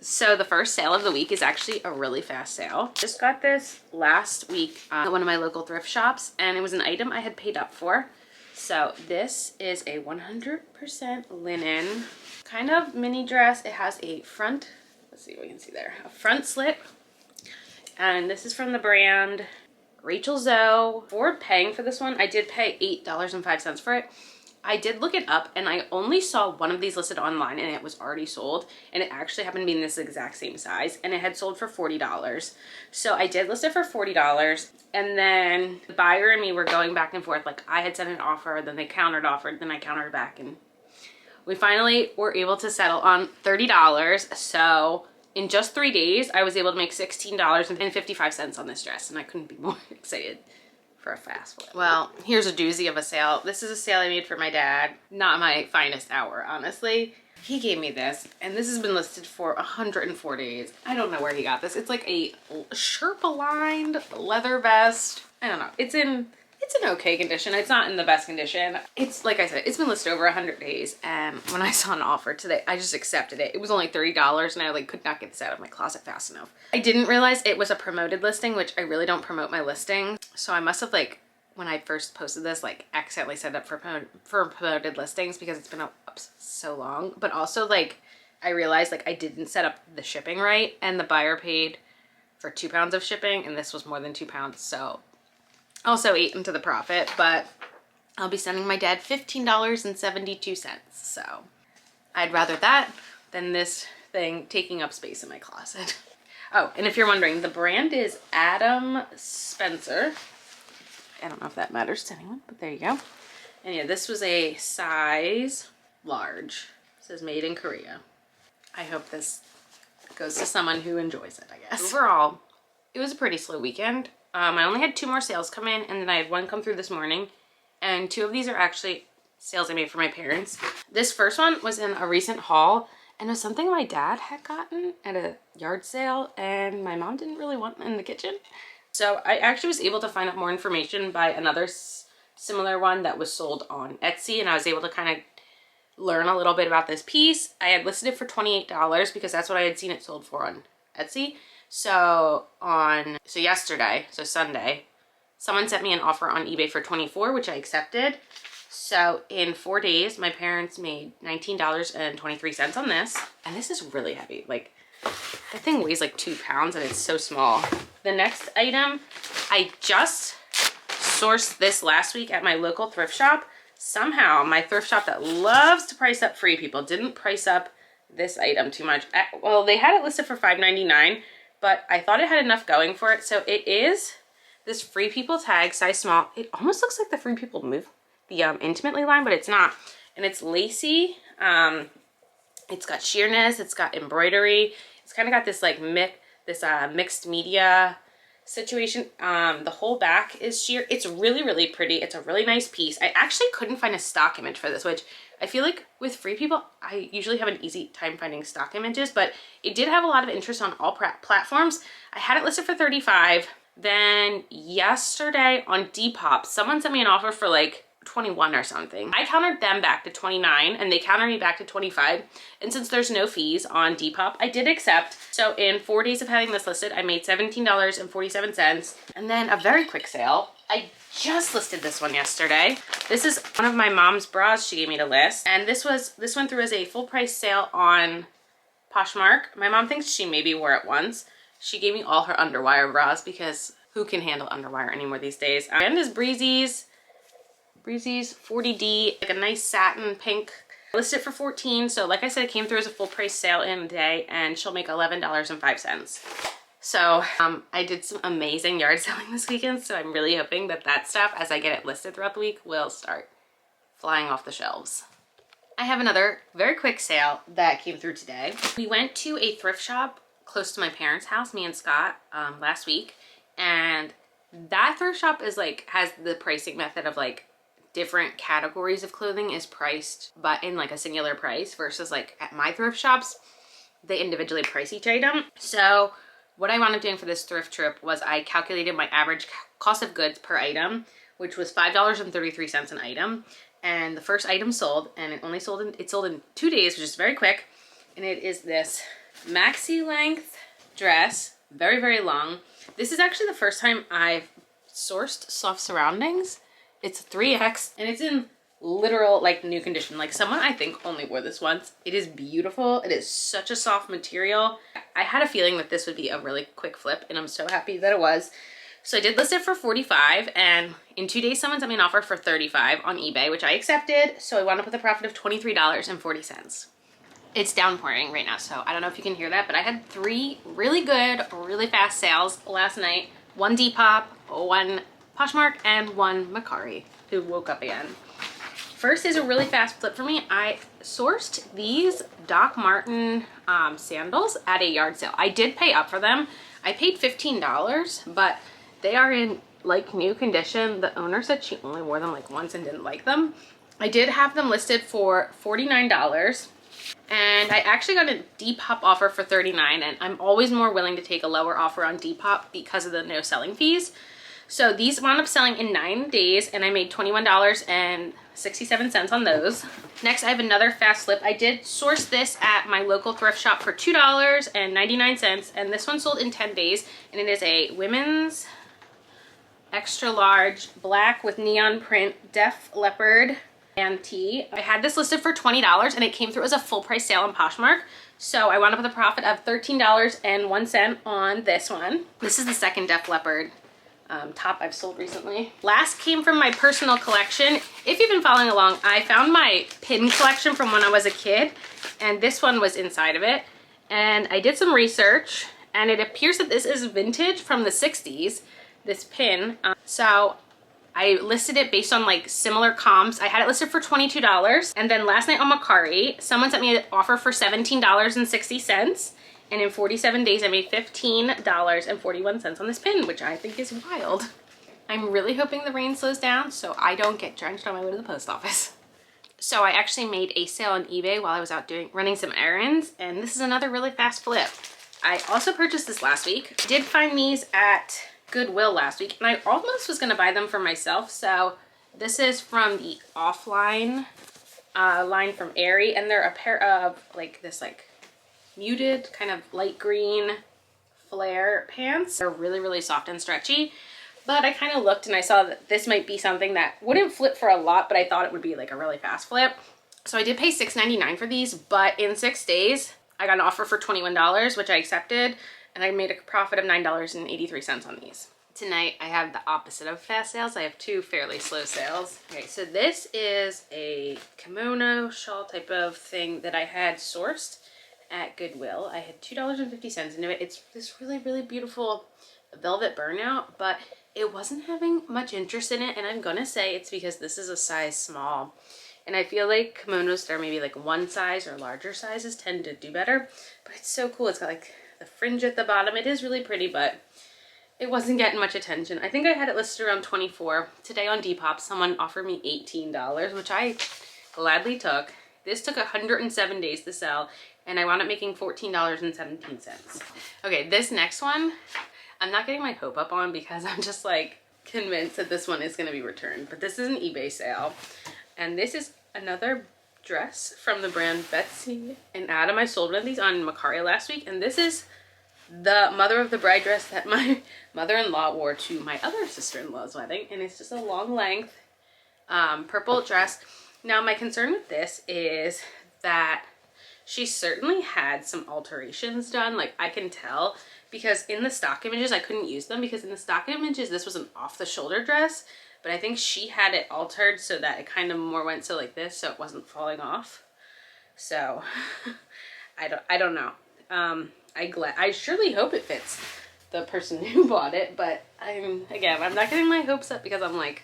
So the first sale of the week is actually a really fast sale. Just got this last week at one of my local thrift shops, and it was an item I had paid up for. So this is a 100% linen kind of mini dress. It has a front, let's see what we can see there, a front slit. And this is from the brand Rachel Zoe. For paying for this one, I did pay $8.05 for it. I did look it up, and I only saw one of these listed online, and it was already sold, and it actually happened to be in this exact same size, and it had sold for $40. So I did list it for $40, and then the buyer and me were going back and forth. Like, I had sent an offer, then they countered offered, then I countered back, and we finally were able to settle on $30. So in just 3 days, I was able to make $16.55 on this dress, and I couldn't be more excited for a fast flip. Well, here's a doozy of a sale. This is a sale I made for my dad. Not my finest hour, honestly. He gave me this, and this has been listed for 104 days. I don't know where he got this. It's like a Sherpa-lined leather vest. I don't know. It's in okay condition. It's not in the best condition. It's, like I said, it's been listed over 100 days, and when I saw an offer today, I just accepted it. It was only $30, and I like could not get this out of my closet fast enough. I didn't realize it was a promoted listing, which I really don't promote my listing. So I must have, like, when I first posted this, like, accidentally set up for promoted listings because it's been up so long. But also, like, I realized, like, I didn't set up the shipping right, and the buyer paid for 2 pounds of shipping, and this was more than 2 pounds, so also ate into the profit. But I'll be sending my dad $15.72. So I'd rather that than this thing taking up space in my closet. Oh, and if you're wondering, the brand is Adam Spencer. I don't know if that matters to anyone, but there you go. And yeah, this was a size large. It says made in Korea. I hope this goes to someone who enjoys it, I guess. Overall, it was a pretty slow weekend. I only had 2 more sales come in, and then I had 1 come through this morning. And 2 of these are actually sales I made for my parents. This first one was in a recent haul, and it was something my dad had gotten at a yard sale, and my mom didn't really want in the kitchen. So I actually was able to find out more information by another similar one that was sold on Etsy, and I was able to kind of learn a little bit about this piece. I had listed it for $28 because that's what I had seen it sold for on Etsy. So yesterday, so Sunday, someone sent me an offer on eBay for $24, which I accepted. So in 4 days, my parents made $19.23 on this. And this is really heavy. Like, that thing weighs like 2 pounds, and it's so small. The next item, I just sourced this last week at my local thrift shop. Somehow, my thrift shop that loves to price up free people didn't price up this item too much. Well, they had it listed for $5.99, but I thought it had enough going for it. So it is this Free People tag, size small. It almost looks like the Free People Move, the Intimately line, but it's not. And it's lacy. It's got sheerness. It's got embroidery. It's kind of got this like mixed media situation. The whole back is sheer. It's really, really pretty. It's a really nice piece. I actually couldn't find a stock image for this, which I feel like with Free People, I usually have an easy time finding stock images, but it did have a lot of interest on all platforms. I had it listed for $35. Then yesterday on Depop, someone sent me an offer for like $21 or something. I countered them back to $29, and they countered me back to $25. And since there's no fees on Depop, I did accept. So in 4 days of having this listed, I made $17.47. And then a very quick sale. I just listed this one yesterday. This is one of my mom's bras she gave me to list. And this went through as a full price sale on Poshmark. My mom thinks she maybe wore it once. She gave me all her underwire bras because who can handle underwire anymore these days? And is Breezy's 40D, like a nice satin pink. I listed it for $14. So like I said, it came through as a full price sale in a day, and she'll make $11.05. So I did some amazing yard selling this weekend, so I'm really hoping that that stuff, as I get it listed throughout the week, will start flying off the shelves. I have another very quick sale that came through today. We went to a thrift shop close to my parents' house, me and Scott, last week, and that thrift shop is like, has the pricing method of like different categories of clothing is priced but in like a singular price, versus like at my thrift shops, they individually price each item. So what I wound up doing for this thrift trip was I calculated my average cost of goods per item, which was $5.33 an item. And the first item sold, and it sold in 2 days, which is very quick. And it is this maxi length dress, very, very long. This is actually the first time I've sourced soft surroundings. It's 3X and it's in literal like new condition. Like someone I think only wore this once. It is beautiful. It is such a soft material. I had a feeling that this would be a really quick flip and I'm so happy that it was. So I did list it for $45 and in 2 days someone sent me an offer for $35 on eBay, which I accepted. So I wound up with a profit of $23.40. It's downpouring right now, so I don't know if you can hear that, but I had 3 really good, really fast sales last night. 1 Depop, 1 Poshmark, and 1 Macari, who woke up again. First is a really fast flip for me. I sourced these Doc Marten sandals at a yard sale. I did pay up for them. I paid $15, but they are in like new condition. The owner said she only wore them like once and didn't like them. I did have them listed for $49. And I actually got a Depop offer for $39, and I'm always more willing to take a lower offer on Depop because of the no selling fees. So these wound up selling in 9 days and I made $21.67 on those. Next, I have another fast flip. I did source this at my local thrift shop for $2.99, and this one sold in 10 days, and it is a women's extra large black with neon print Def Leopard and tee. I had this listed for $20 and it came through as a full price sale on Poshmark. So I wound up with a profit of $13.01 on this one. This is the second Def Leopard top I've sold recently. Last came from my personal collection. If you've been following along, I found my pin collection from when I was a kid, and this one was inside of it. And I did some research and it appears that this is vintage from the 60s, this pin. So I listed it based on like similar comps. I had it listed for $22. And then last night on Macari, someone sent me an offer for $17.60. And in 47 days, I made $15.41 on this pin, which I think is wild. I'm really hoping the rain slows down so I don't get drenched on my way to the post office. So I actually made a sale on eBay while I was out running some errands. And this is another really fast flip. I also purchased this last week. I did find these at Goodwill last week, and I almost was gonna buy them for myself. So this is from the Offline line from Aerie, and they're a pair of like this like muted kind of light green flare pants. They're really, really soft and stretchy, but I kind of looked and I saw that this might be something that wouldn't flip for a lot, but I thought it would be like a really fast flip. So I did pay $6.99 for these, but in 6 days, I got an offer for $21, which I accepted, and I made a profit of $9.83 on these. Tonight, I have the opposite of fast sales. I have 2 fairly slow sales. Okay, so this is a kimono shawl type of thing that I had sourced at Goodwill. I had $2.50 into it. It's this really, really beautiful velvet burnout, but it wasn't having much interest in it, and I'm gonna say it's because this is a size small. And I feel like kimonos that are maybe like 1 size or larger sizes tend to do better, but it's so cool. It's got like the fringe at the bottom. It is really pretty, but it wasn't getting much attention. I think I had it listed around $24. Today on Depop, someone offered me $18, which I gladly took. This took 107 days to sell, and I wound up making $14.17. Okay, this next one, I'm not getting my hope up on because I'm just like convinced that this one is gonna be returned, but this is an eBay sale. And this is another dress from the brand Betsy and Adam. I sold one of these on Macari last week, and this is the mother of the bride dress that my mother-in-law wore to my other sister-in-law's wedding, and it's just a long length purple dress. Now my concern with this is that she certainly had some alterations done, like I can tell, because in the stock images I couldn't use them because in the stock images this was an off-the-shoulder dress, but I think she had it altered so that it kind of more went so like this, so it wasn't falling off. So I don't know. I surely hope it fits the person who bought it, but I'm not getting my hopes up because I'm like,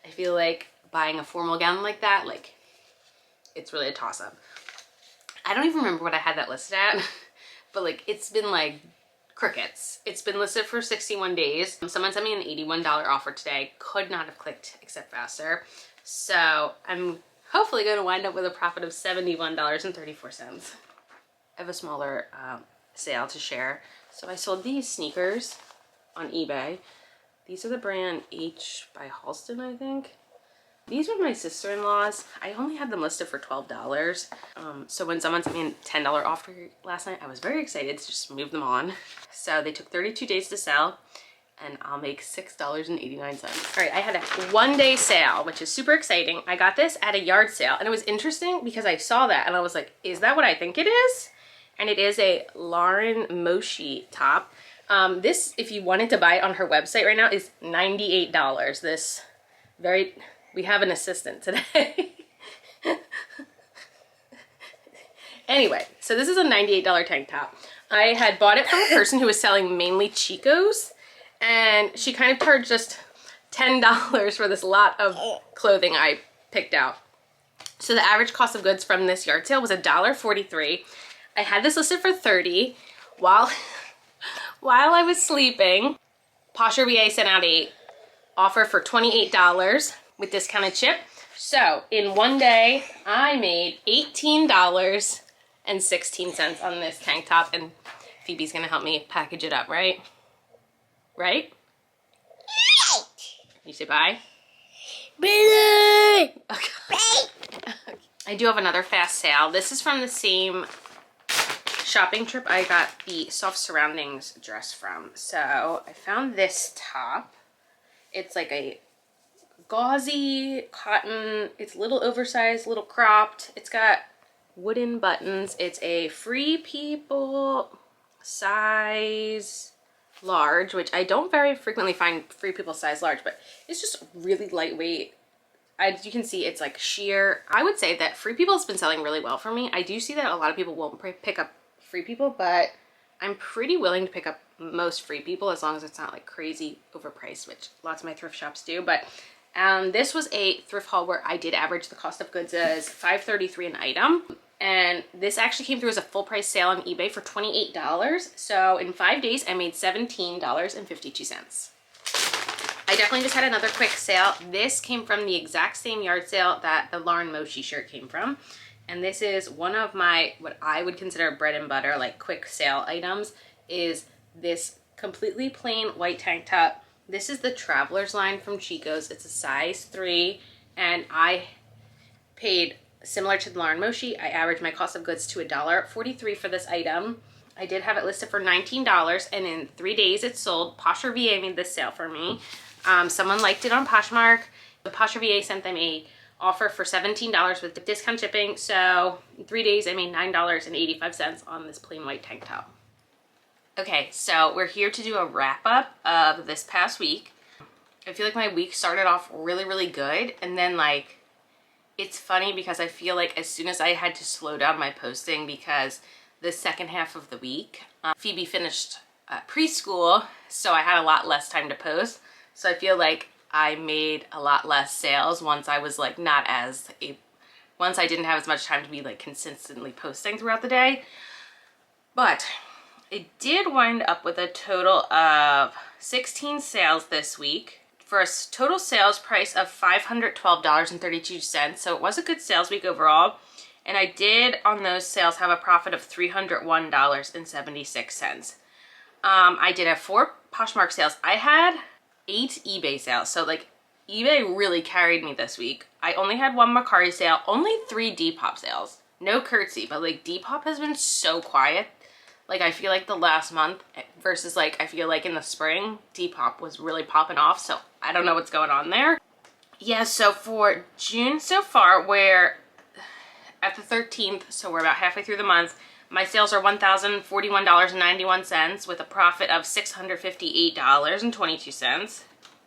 I feel like buying a formal gown like that, like it's really a toss-up. I don't even remember what I had that listed at, but like it's been like crickets. It's been listed for 61 days. Someone sent me an $81 offer today. Could not have clicked except faster. So I'm hopefully going to wind up with a profit of $71.34. I have a smaller sale to share. So I sold these sneakers on eBay. These are the brand H by Halston, I think. These were my sister-in-law's. I only had them listed for $12. So when someone sent me a $10 offer last night, I was very excited to just move them on. So they took 32 days to sell, and I'll make $6.89. All right, I had a one-day sale, which is super exciting. I got this at a yard sale, and it was interesting because I saw that and I was like, is that what I think it is? And it is a Lauren Moshi top. This, if you wanted to buy it on her website right now, is $98. We have an assistant today. Anyway, so this is a $98 tank top. I had bought it from a person who was selling mainly Chico's, and she kind of charged just $10 for this lot of clothing I picked out. So the average cost of goods from this yard sale was $1.43. I had this listed for $30. While I was sleeping, Posher VA sent out a offer for $28 with discounted ship. So in one day, I made $18.16 on this tank top, and Phoebe's gonna help me package it up, right? Right? You say bye? Bye. Okay. I do have another fast sale. This is from the same shopping trip I got the Soft Surroundings dress from. So I found this top. It's like a gauzy cotton. It's a little oversized, little cropped. It's got wooden buttons. It's a Free People size large, which I don't very frequently find Free People size large, but it's just really lightweight. As you can see, it's like sheer. I would say that Free People has been selling really well for me. I do see that a lot of people won't pick up Free People, but I'm pretty willing to pick up most Free People as long as it's not like crazy overpriced, which lots of my thrift shops do. But this was a thrift haul where I did average the cost of goods as $5.33 an item. And this actually came through as a full price sale on eBay for $28. So in 5 days, I made $17.52. I definitely just had another quick sale. This came from the exact same yard sale that the Lauren Moshi shirt came from. And this is one of my, what I would consider bread and butter, like quick sale items, is this completely plain white tank top. This is the Traveler's line from Chico's. It's a size 3, and I paid similar to the Lauren Moshi. I averaged my cost of goods to $1.43 for this item. I did have it listed for $19, and in 3 days it sold. Posher VA made this sale for me. Someone liked it on Poshmark. The Posher VA sent them a offer for $17 with discount shipping. So in 3 days I made $9.85 on this plain white tank top. Okay, so we're here to do a wrap up of this past week. I feel like my week started off really, really good, and then like, it's funny because I feel like as soon as I had to slow down my posting because the second half of the week, Phoebe finished preschool, so I had a lot less time to post. So I feel like I made a lot less sales once I was like once I didn't have as much time to be like consistently posting throughout the day. But I did wind up with a total of 16 sales this week for a total sales price of $512.32. So it was a good sales week overall. And I did on those sales have a profit of $301.76. I did have 4 Poshmark sales. I had 8 eBay sales. So like eBay really carried me this week. I only had 1 Mercari sale, only 3 Depop sales. No Curtsy, but like Depop has been so quiet. Like I feel like the last month versus like I feel like in the spring, Depop was really popping off. So I don't know what's going on there. Yeah, so for June so far, we're at the 13th, so we're about halfway through the month. My sales are $1,041.91 with a profit of $658.22.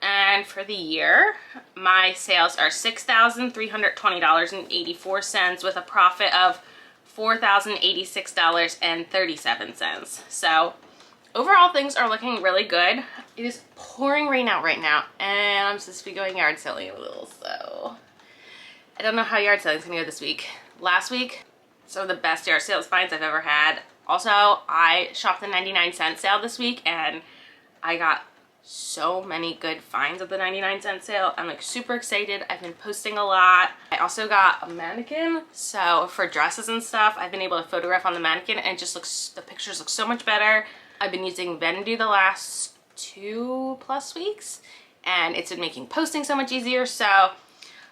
And for the year, my sales are $6,320.84 with a profit of $4,086.37. So overall things are looking really good. It is pouring rain out right now, and I'm supposed to be going yard selling a little, so I don't know how yard selling is gonna go this week. Last week, some of the best yard sales finds I've ever had. Also, I shopped the 99-cent sale this week, and I got so many good finds at the 99-cent sale. I'm like super excited. I've been posting a lot. I also got a mannequin, so for dresses and stuff, I've been able to photograph on the mannequin, and it just looks, the pictures look so much better. I've been using Vendoo the last 2+ weeks, and it's been making posting so much easier. So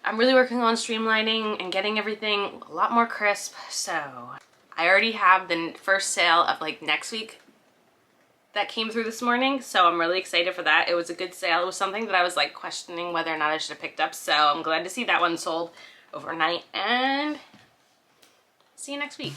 I'm really working on streamlining and getting everything a lot more crisp. So I already have the first sale of like next week that came through this morning, so I'm really excited for that. It was a good sale. It was something that I was like questioning whether or not I should have picked up, so I'm glad to see that one sold overnight, and see you next week.